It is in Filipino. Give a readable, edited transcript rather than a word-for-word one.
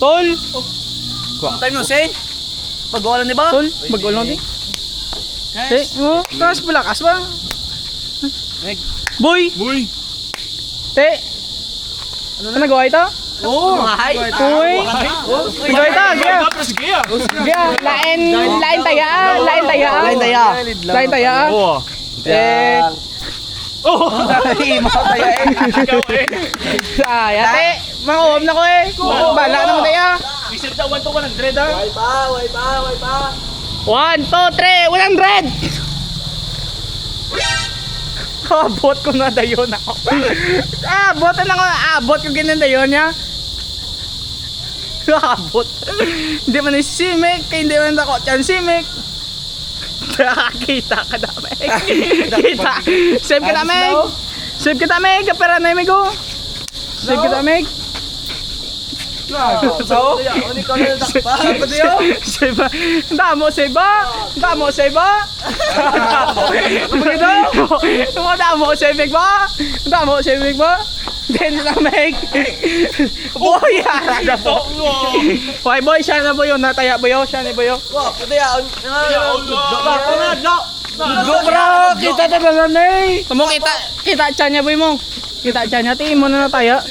Tol! Time no say. Pag-ulan di ba? Tol, mag-ulong di. Oh, tapos malakas ba? Boy! Boy! Te! Ano nagawa ito? Oo. Mahay. Uy! Nagawa ito, gaya! Sige ah! Gaya, lain taya! Lain taya! Lain taya. Lain taya! Oo. Eh, Imaw tayo eh. Ikaw eh. ay, ate! Manguhom na ko eh! Bala naman taya! Isip na 1 to 100 ah. Way pa. 1, 2, 3, 100! Abot ko na dayon ako. Abot na ako. Abot ko ganyan dayon niya. Abot. Hindi man ni Simek. Kaya hindi man ako chan Simek. Kita ka namin. Kita. Save ka namin. Save ka namin. Kapera na ko. Save ka namin. So, unik ko na takpa. Pati yo. Save ba? Damo save ba? Damo save ba? Begitu? Semua damo save ba? Damo save ba? Den na make. Boy, ada po. Hoy boy, siya na boy, nataya boy, siya ni boy. Wah, pati ya. Go bro, kita na naman eh. Tamo kita tiyan niya boy mo. Kita tiyan niya, tingin mo na nataya.